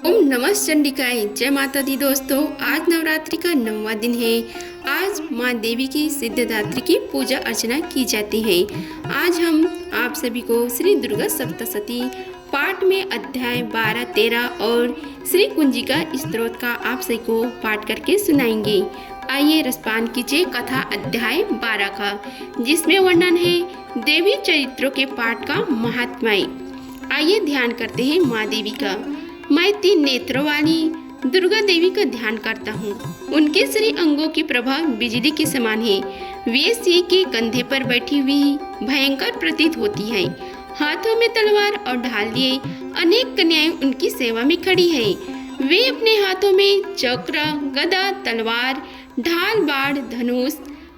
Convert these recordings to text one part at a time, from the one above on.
ओम नमः चंडिकाय। जय माता दी। दोस्तों, आज नवरात्रि का 9वां दिन है। आज माँ देवी की सिद्धिदात्री की पूजा अर्चना की जाती है। आज हम आप सभी को श्री दुर्गा सप्तशती पाठ में अध्याय 12, 13 और श्री कुंजिका स्तोत्र का आप सभी को पाठ करके सुनाएंगे। आइए रसपान कीजिए कथा अध्याय 12 का, जिसमें वर्णन है देवी चरित्रों के पाठ का महात्म्य। आइए ध्यान करते हैं माँ देवी का। मैं 3 नेत्रों वाली दुर्गा देवी का ध्यान करता हूँ। उनके श्री अंगों की प्रभा बिजली के समान है। वे सिंह के कंधे पर बैठी हुई भयंकर प्रतीत होती है। हाथों में तलवार और ढाल लिए अनेक कन्याएं उनकी सेवा में खड़ी है। वे अपने हाथों में चक्र, गदा, तलवार, ढाल, बाण, धनुष,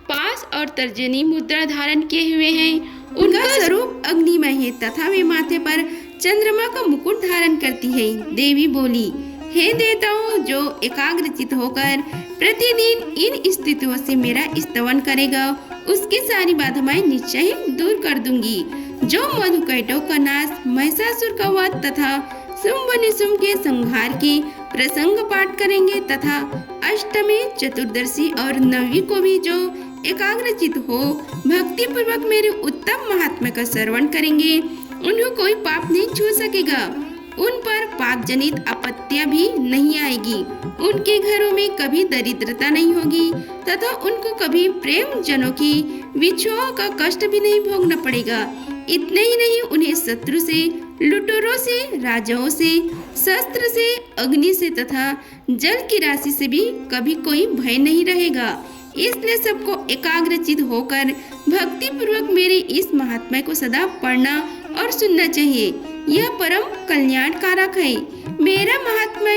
पास और तर्जनी मुद्रा धारण किए हुए हैं। उनका स्वरूप अग्निमय है तथा वे माथे पर चंद्रमा का मुकुट धारण करती है। देवी बोली, हे देवताओं, जो एकाग्रचित होकर प्रतिदिन इन स्थितियों से मेरा स्तवन करेगा, उसकी सारी बाधाएं निश्चय दूर कर दूंगी। जो मधुकैटव का नाश, महिषासुर का वध तथा शुंभ निशुंभ के संहार के प्रसंग पाठ करेंगे तथा अष्टमी, चतुर्दशी और नवमी को भी जो एकाग्रचित हो भक्ति पूर्वक मेरे उत्तम महात्मा का श्रवण करेंगे, उन्हें कोई पाप नहीं छू सकेगा। उन पर पाप जनित आपत्तियां भी नहीं आएगी। उनके घरों में कभी दरिद्रता नहीं होगी तथा उनको कभी प्रेम जनों की विछोह का कष्ट भी नहीं भोगना पड़ेगा। इतने ही नहीं, उन्हें शत्रु से, लुटेरों से, राजाओं से, शस्त्र से, अग्नि से तथा जल की राशि से भी कभी कोई भय नहीं रहेगा। इसलिए सबको एकाग्रचित होकर भक्ति पूर्वक मेरे इस महात्मा को सदा पढ़ना और सुनना चाहिए। यह परम कल्याण कारक है। मेरा महात्मा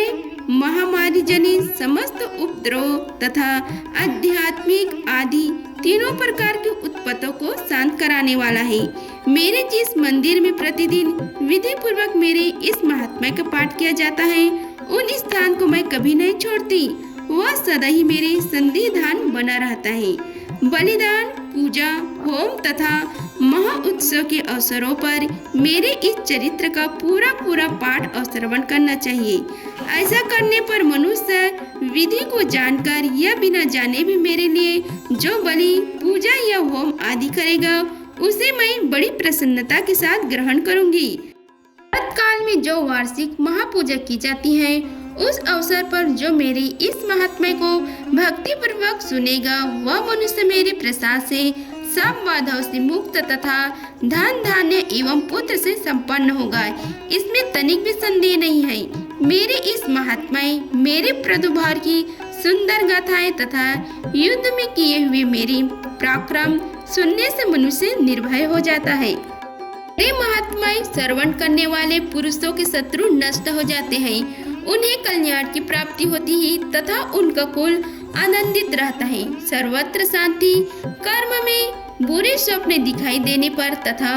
महामारी जनित समस्त उपद्रव तथा आध्यात्मिक आदि तीनों प्रकार की उत्पत्तियों को शांत कराने वाला है। मेरे जिस मंदिर में प्रतिदिन विधि पूर्वक मेरे इस महात्मा का पाठ किया जाता है, उन स्थान को मैं कभी नहीं छोड़ती। वह सदा ही मेरे संधिधान बना रहता है। बलिदान, पूजा, होम तथा महा उत्सव के अवसरों पर मेरे इस चरित्र का पूरा पाठ और श्रवण करना चाहिए। ऐसा करने पर मनुष्य विधि को जानकर या बिना जाने भी मेरे लिए जो बलि, पूजा या होम आदि करेगा, उसे मैं बड़ी प्रसन्नता के साथ ग्रहण करूंगी। काल में जो वार्षिक महापूजा की जाती है, उस अवसर पर जो मेरे इस महात्मा को भक्ति पूर्वक सुनेगा, वह मनुष्य मेरे प्रसाद से सब बाधाओं से मुक्त तथा धन, धान्य एवं पुत्र से संपन्न होगा। इसमें तनिक भी संदेह नहीं है। मेरे इस महात्मा मेरे प्रादुर्भाव की सुंदर गाथाएं तथा युद्ध में किए हुए मेरे पराक्रम सुनने से मनुष्य निर्भय हो जाता है। मेरे महात्मा श्रवण करने वाले पुरुषों के शत्रु नष्ट हो जाते हैं। उन्हें कल्याण की प्राप्ति होती है तथा उनका कुल आनंदित रहता है। सर्वत्र शांति, कर्म में बुरे स्वप्न दिखाई देने पर तथा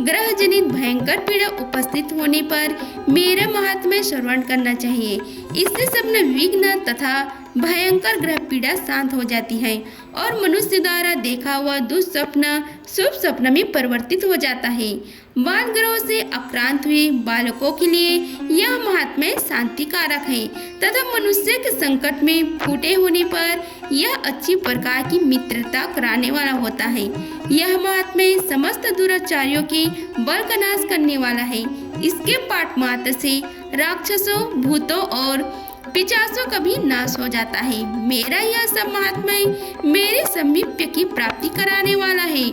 ग्रह जनित भयंकर पीड़ा उपस्थित होने पर मेरा महात्मा श्रवण करना चाहिए। इससे स्वप्न विघ्न तथा भयंकर ग्रह पीड़ा शांत हो जाती है और मनुष्य द्वारा देखा हुआ दुष्स्वप्न शुभ स्वप्न में परिवर्तित हो जाता है। बाल ग्रहों से आक्रांत हुए बालकों के लिए यह महात्मा शांति कारक है तथा मनुष्य के संकट में फूटे होने पर यह अच्छी प्रकार की मित्रता कराने वाला होता है। यह महात्मा समस्त दुराचारियों के बल का नाश करने वाला है। इसके पाठ मात्र से राक्षसों, भूतों और पिशाचों का भी नाश हो जाता है। मेरा यह सब महात्मा मेरे समीप्य की प्राप्ति कराने वाला है।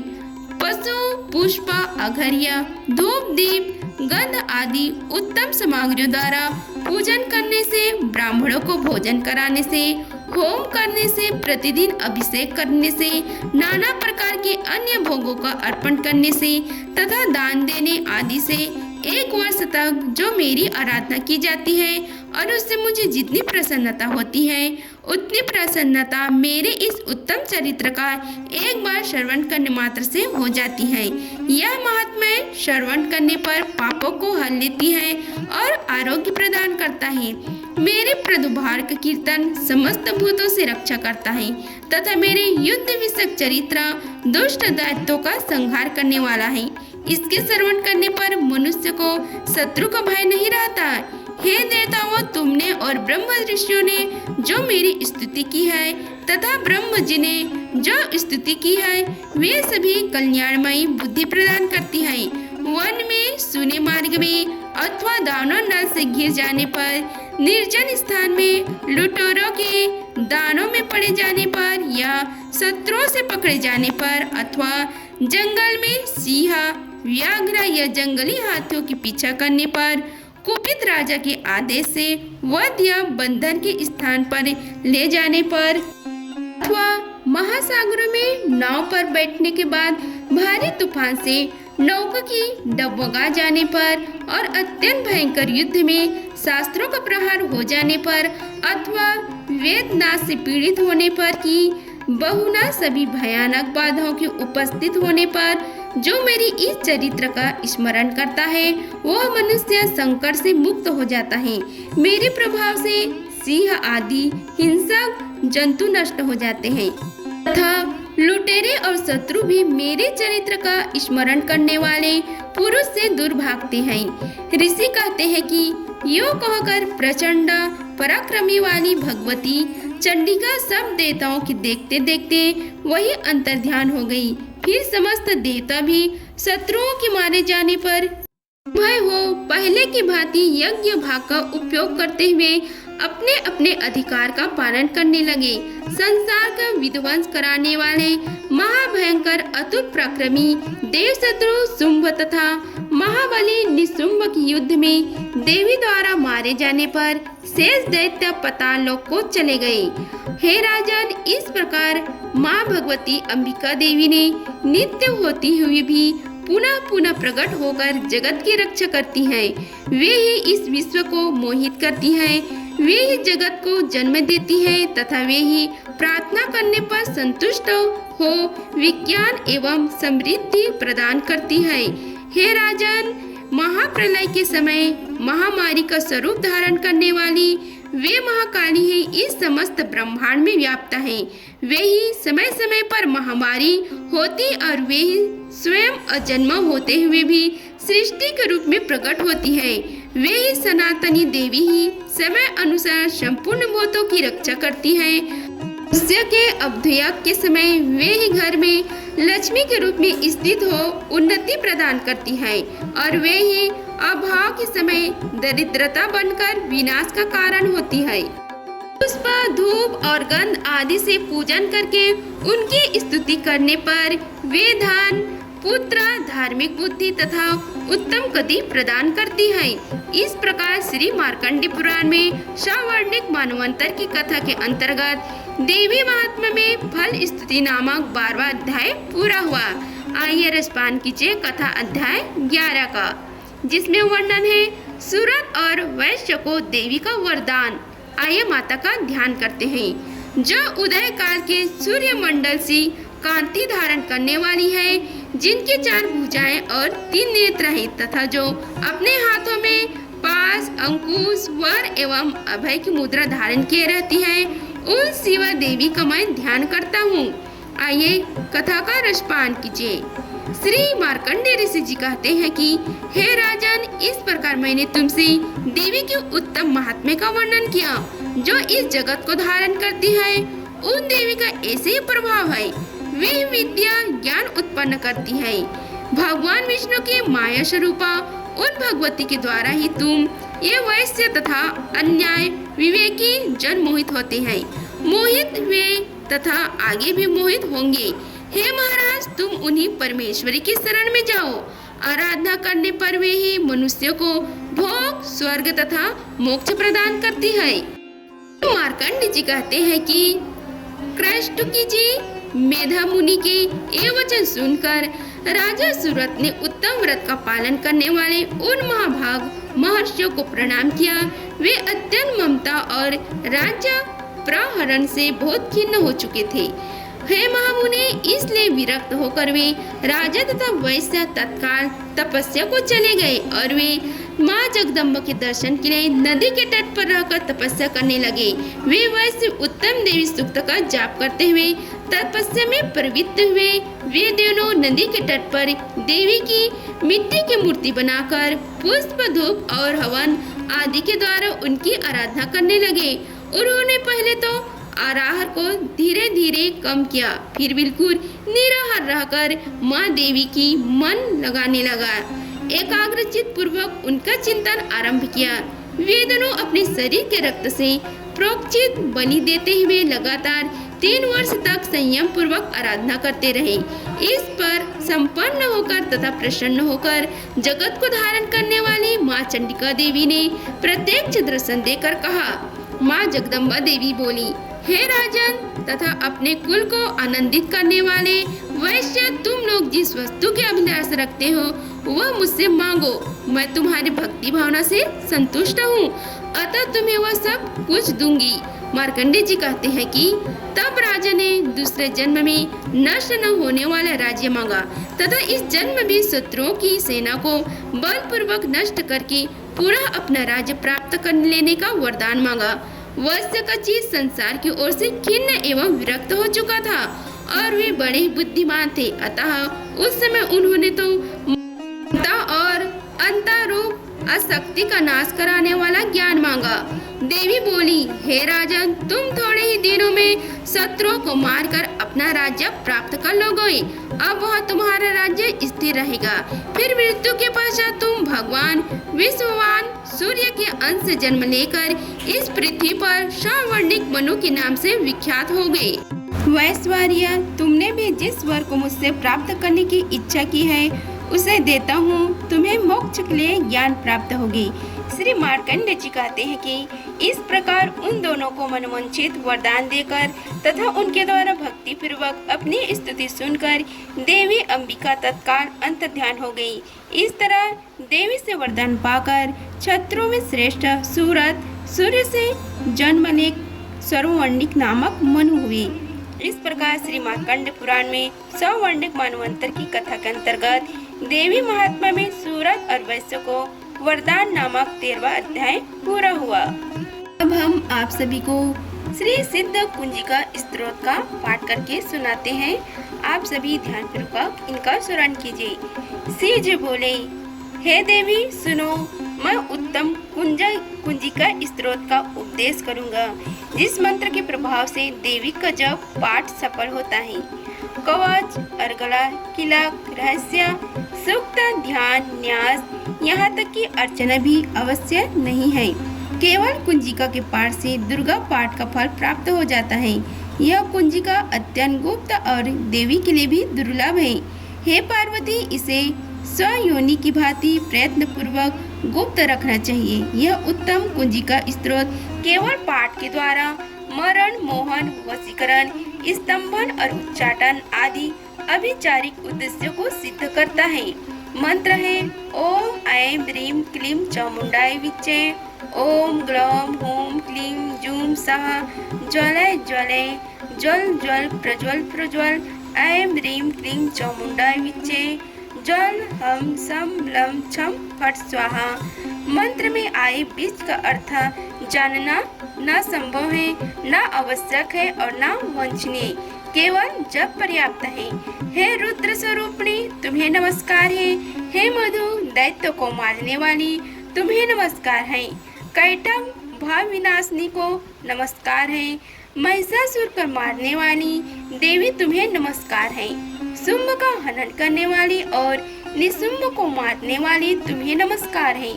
पशु, पुष्प, अघरिया, धूप, दीप, गंध आदि उत्तम सामग्रियों द्वारा पूजन करने से, ब्राह्मणों को भोजन कराने से, होम करने से, प्रतिदिन अभिषेक करने से, नाना प्रकार के अन्य भोगों का अर्पण करने से तथा दान देने आदि से 1 वर्ष तक जो मेरी आराधना की जाती है और उससे मुझे जितनी प्रसन्नता होती है, उतनी प्रसन्नता मेरे इस उत्तम चरित्र का एक बार श्रवण करने मात्र से हो जाती है। यह महात्मा श्रवण करने पर पापों को हल लेती है और आरोग्य प्रदान करता है। मेरे प्रादुर्भाव का कीर्तन समस्त भूतों से रक्षा करता है तथा मेरे युद्ध विषयक चरित्र दुष्ट दैत्यों का संहार करने वाला है। इसके श्रवण करने पर मनुष्य को शत्रु का भय नहीं रहता। हे देवताओं, तुमने और ब्रह्म ऋषियों ने जो मेरी स्तुति की है तथा ब्रह्म जी ने जो स्तुति की है वे सभी कल्याणमयी बुद्धि प्रदान करती है। वन में, सुने मार्ग में अथवा दानव नल से घिर जाने पर, निर्जन स्थान में लुटेरों के दानों में पड़े जाने पर या शत्रुओं से पकड़े जाने पर अथवा जंगल में सिंह, व्याघ्र या जंगली हाथियों के पीछा करने पर, कुपित राजा के आदेश से वध या बंधन के स्थान पर ले जाने पर अथवा महासागरों में नाव पर बैठने के बाद भारी तूफान से नौका की डगमगा जाने पर और अत्यंत भयंकर युद्ध में शास्त्रों का प्रहार हो जाने पर अथवा वेदनाथ से पीड़ित होने पर कि बहुना सभी भयानक बाधाओं के उपस्थित होने पर जो मेरी इस चरित्र का स्मरण करता है वह मनुष्य संकट से मुक्त हो जाता है। मेरे प्रभाव से सिंह आदि हिंसक जंतु नष्ट हो जाते हैं तथा लुटेरे और शत्रु भी मेरे चरित्र का स्मरण करने वाले पुरुष से दूर भागते हैं। ऋषि कहते हैं कि यो कहकर प्रचंड पराक्रमी वाली भगवती चंडिका सब देवताओं की देखते देखते वही अंतर्ध्यान हो गई। फिर समस्त देवता भी शत्रुओं के मारे जाने पर भय हो पहले की भांति यज्ञ भाग का उपयोग करते हुए अपने अपने अधिकार का पालन करने लगे। संसार का विध्वंस कराने वाले महाभयंकर अतुल पराक्रमी देव शत्रु शुंभ तथा महाबली निशुंभ की युद्ध में देवी द्वारा मारे जाने पर शेष दैत्य पाताल लोक को चले गए। हे राजन, इस प्रकार माँ भगवती अंबिका देवी ने नित्य होती हुई भी पुनः पुनः प्रकट होकर जगत की रक्षा करती हैं। वे ही इस विश्व को मोहित करती हैं, वे ही जगत को जन्म देती हैं तथा वे ही प्रार्थना करने पर संतुष्ट हो विज्ञान एवं समृद्धि प्रदान करती है। हे राजन, महाप्रलय के समय महामारी का स्वरूप धारण करने वाली वे महाकाली है इस समस्त ब्रह्मांड में व्याप्त है। वे ही समय समय पर महामारी होती और वे ही स्वयं अजन्म होते हुए भी सृष्टि के रूप में प्रकट होती है। वे ही सनातनी देवी ही समय अनुसार संपूर्ण भूतों की रक्षा करती है। मनुष्य के अभ्युदय के समय वे ही घर में लक्ष्मी के रूप में स्थित हो उन्नति प्रदान करती है और वे ही अभाव के समय दरिद्रता बनकर विनाश का कारण होती है। पुष्प, धूप और गंध आदि से पूजन करके उनकी स्तुति करने पर वे धन, पुत्र, धार्मिक बुद्धि तथा उत्तम गति प्रदान करती है। इस प्रकार श्री मार्कंडेय पुराण में सावर्णिक मानवंतर की कथा के अंतर्गत देवी महात्मा में फल स्तुति नामक 12वां अध्याय पूरा हुआ। आइए रसपान कीजिए कथा अध्याय 11 का, जिसमें वर्णन है सूरत और वैश्य को देवी का वरदान। आइए माता का ध्यान करते हैं। जो उदय काल के सूर्य मंडल सी कांति धारण करने वाली है, जिनके 4 भुजाएं और 3 नेत्र हैं तथा जो अपने हाथों में पास, अंकुश, वर एवं अभय की मुद्रा धारण किए रहती है, उन शिवा देवी का मैं ध्यान करता हूँ। आइए कथा का रसपान कीजिए। श्री मार्कंडेय ऋषि जी कहते हैं कि हे राजन, इस प्रकार मैंने तुमसे देवी के उत्तम महात्म्य का वर्णन किया जो इस जगत को धारण करती है। उन देवी का ऐसे ही प्रभाव है, वे विद्या ज्ञान उत्पन्न करती है। भगवान विष्णु की माया स्वरूपा उन भगवती के द्वारा ही तुम ये वैश्य तथा अन्याय विवेकी जन मोहित होते हैं, मोहित हुए तथा आगे भी मोहित होंगे। हे महाराज, तुम उन्हीं परमेश्वरी की शरण में जाओ। आराधना करने पर वे ही मनुष्य को भोग, स्वर्ग तथा मोक्ष प्रदान करती है। मार्कंडेय जी कहते हैं कि कृष्टुकी जी मेधा मुनि के ये वचन सुनकर राजा सूरत ने उत्तम व्रत का पालन करने वाले उन महाभाग महर्षियों को प्रणाम किया। वे अत्यंत ममता और राज्य प्रहरण से बहुत खिन्न हो चुके थे। हे महामुनि, इसलिए विरक्त होकर वे राजा तथा वैश्य तत्काल तपस्या को चले गए और वे माँ जगदम्बा के दर्शन के लिए नदी के तट पर रहकर तपस्या करने लगे। वे वैश्य उत्तम देवी सूक्त का जाप करते हुए तपस्या में प्रवृत्त हुए। वे दोनों नदी के तट पर देवी की मिट्टी की मूर्ति बनाकर पुष्प, धूप और हवन आदि के द्वारा उनकी आराधना करने लगे। उन्होंने पहले तो आहार को धीरे धीरे कम किया, फिर बिल्कुल निराहार रहकर माँ देवी की मन लगाने लगा। एकाग्रचित पूर्वक उनका चिंतन आरंभ किया। वे दोनों अपने शरीर के रक्त से प्रोक्षित बलि देते हुए लगातार 3 वर्ष तक संयम पूर्वक आराधना करते रहे। इस पर संपन्न होकर तथा प्रसन्न होकर जगत को धारण करने वाली माँ चंडिका देवी ने प्रत्यक्ष दर्शन देकर कहा। माँ जगदम्बा देवी बोली, हे राजन तथा अपने कुल को आनंदित करने वाले वैश्य, तुम लोग जिस वस्तु के अभिलाष रखते हो वह मुझसे मांगो, मैं तुम्हारी भक्ति भावना से संतुष्ट हूँ, अतः तुम्हें वह सब कुछ दूंगी। मार्कंडे जी कहते हैं कि तब राजा ने दूसरे जन्म में नष्ट न होने वाला राज्य मांगा तथा इस जन्म में शत्रुओं की सेना को बलपूर्वक नष्ट करके पूरा अपना राज्य प्राप्त कर लेने का वरदान मांगा। वैश्य का चित्त संसार की ओर से खिन्न एवं विरक्त हो चुका था और वे बड़े ही बुद्धिमान थे, अतः उस समय उन्होंने तो ममता और अंतरूप अशक्ति का नाश कराने वाला ज्ञान मांगा। देवी बोली, हे राजन, तुम थोड़े ही दिनों में शत्रुओं को मारकर अपना राज्य प्राप्त कर लोगे। अब वह तुम्हारा राज्य स्थिर रहेगा। फिर मृत्यु के पश्चात तुम भगवान विश्ववान सूर्य के अंश से जन्म लेकर इस पृथ्वी पर सवर्णिक मनु के नाम से विख्यात हो गए। वैश्वर्य, तुमने भी जिस वर को मुझसे प्राप्त करने की इच्छा की है उसे देता हूँ, तुम्हें मोक्ष के लिए ज्ञान प्राप्त होगी। श्री मार्कंडे जी कहते हैं कि इस प्रकार उन दोनों को मनोवांछित वरदान देकर तथा उनके द्वारा भक्ति पूर्वक अपनी स्तुति सुनकर देवी अंबिका तत्काल अंतर्ध्यान हो गई। इस तरह देवी से वरदान पाकर क्षत्रियों में श्रेष्ठ सूरत सूर्य से जन्म ले सर्ववर्णिक नामक मनु हुए। इस प्रकार श्री मार्कंड पुराण में सवर्णिक मानवंतर की कथा के अंतर्गत देवी महात्मा में सूरत और वैश्य को वरदान नामक 13वां अध्याय पूरा हुआ। अब हम आप सभी को श्री सिद्ध कुंजिका स्तोत्र का पाठ करके सुनाते हैं। आप सभी ध्यानपूर्वक इनका स्मरण कीजिए। श्री जी बोले, हे देवी सुनो, मैं उत्तम कुंजिका स्तोत्र का उपदेश करूंगा, जिस मंत्र के प्रभाव से देवी का जब पाठ सफल होता है। कवच, अर्गला, किलक, रहस्य, सूक्त, ध्यान, न्यास, यहाँ तक कि अर्चना भी अवश्य नहीं है। केवल कुंजिका के पाठ से दुर्गा पाठ का फल प्राप्त हो जाता है। यह कुंजिका अत्यंत गुप्त और देवी के लिए भी दुर्लभ है। हे पार्वती, इसे स्वयोनि की भांति प्रयत्न पूर्वक गुप्त रखना चाहिए। यह उत्तम कुंजिका स्तोत्र केवल पाठ के द्वारा मरण, मोहन, वशीकरण, स्तंभन और उच्चाटन आदि अभिचारिक उद्देश्यों को सिद्ध करता है। मंत्र है ओम ऐं ह्रीं क्लीं चामुंडाय विच्चे, ओम ग्लौम हूं क्लीं जूं सः ज्वलय ज्वलय ज्वल ज्वल प्रज्वल प्रज्वल, ऐं ह्रीं क्लीं चामुंडाय विच्चे, जल हम सम लम छम फट स्वाहा। मंत्र में आए बीज का अर्थ जानना न संभव है, न आवश्यक है और न वांछनीय, केवल जब पर्याप्त है। हे रुद्र स्वरूपिणी, तुम्हें नमस्कार है। हे मधु, दैत्य को मारने वाली, तुम्हें नमस्कार है। कैटम, भाव विनाशनी को नमस्कार है। महिषासुर को मारने वाली देवी, तुम्हें नमस्कार है। शुंभ का हनन करने वाली और निशुंभ को मारने वाली, तुम्हें नमस्कार है।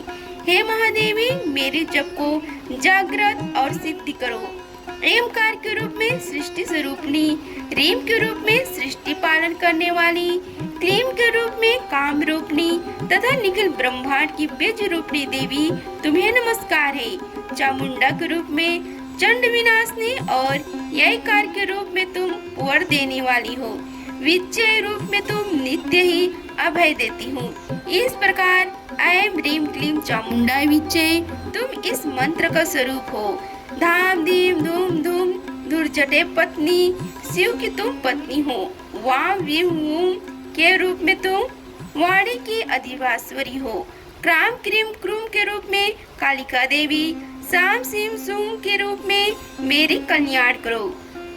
हे महादेवी, मेरे जप को जागृत और सिद्धि करो। एमकार के रूप में सृष्टि स्वरूपनी, रीम के रूप में सृष्टि पालन करने वाली, क्लीम के रूप में काम रूपनी तथा निखिल ब्रह्मांड की बीज रूपनी देवी, तुम्हें नमस्कार है। चामुंडा के रूप में चंड विनाशनी और ययकार के रूप में तुम वर देने वाली हो। विच्चय रूप में तुम नित्य ही अभय देती हूँ। इस प्रकार ऐं ह्रीं क्लीं चामुंडाय विच्चय, तुम इस मंत्र का स्वरूप हो। धाम धीम धूम धूम धूर्जटे पत्नी, शिव की तुम पत्नी हो। वाम वीम वूम के रूप में तुम वाणी की अधिवासवरी हो। क्राम क्रीम क्रूम के रूप में कालिका देवी, साम सीम सूम के रूप में मेरी कल्याण करो।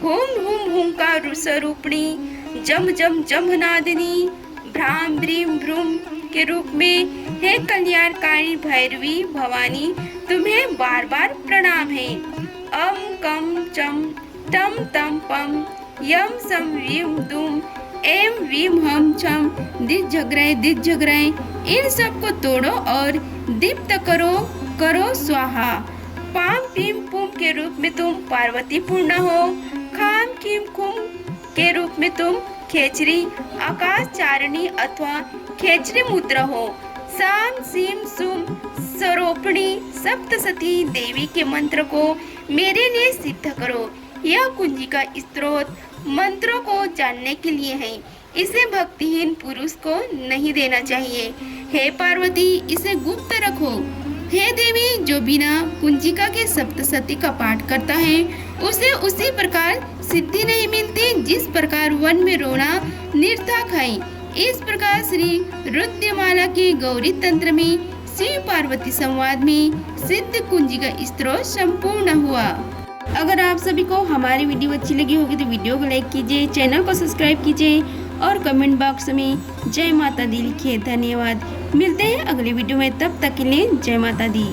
हुम हुम हुंकार स्वरूपिणी, जम जम जम्भनादिनी, भ्राम भ्रीम भ्रूम के रूप में हे कल्याणकारी भैरवी भवानी, तुम्हें बार बार प्रणाम है। अम कम चम टम तम पम यम सम वीम दुम एम वीम हम छम दिज झगड़े इन सब को तोड़ो और दीप्त करो स्वाहा। पाम पीम पुम के रूप में तुम पार्वती पूर्ण हो। खाम कीम कुम के रूप में तुम खेचरी आकाश चारणी अथवा खेचरी मुद्रा हो। साम सीम सुम स्वरूपिणी सप्तसती देवी के मंत्र को मेरे लिए सिद्ध करो। यह कुंजी का स्त्रोत मंत्रों को जानने के लिए है, इसे भक्तिहीन पुरुष को नहीं देना चाहिए। हे पार्वती, इसे गुप्त रखो। हे देवी, जो बिना कुंजिका के सप्तसती का पाठ करता है उसे उसी प्रकार सिद्धि नहीं मिलती जिस प्रकार वन में रोना निर्थक है। इस प्रकार श्री रुद्रमाला के गौरी तंत्र में शिव पार्वती संवाद में सिद्ध कुंजिका स्त्रोत संपूर्ण हुआ। अगर आप सभी को हमारी वीडियो अच्छी लगी होगी तो वीडियो को लाइक कीजिए, चैनल को सब्सक्राइब कीजिए और कमेंट बॉक्स में जय माता दी लिखिए। धन्यवाद। मिलते हैं अगले वीडियो में, तब तक के लिए जय माता दी।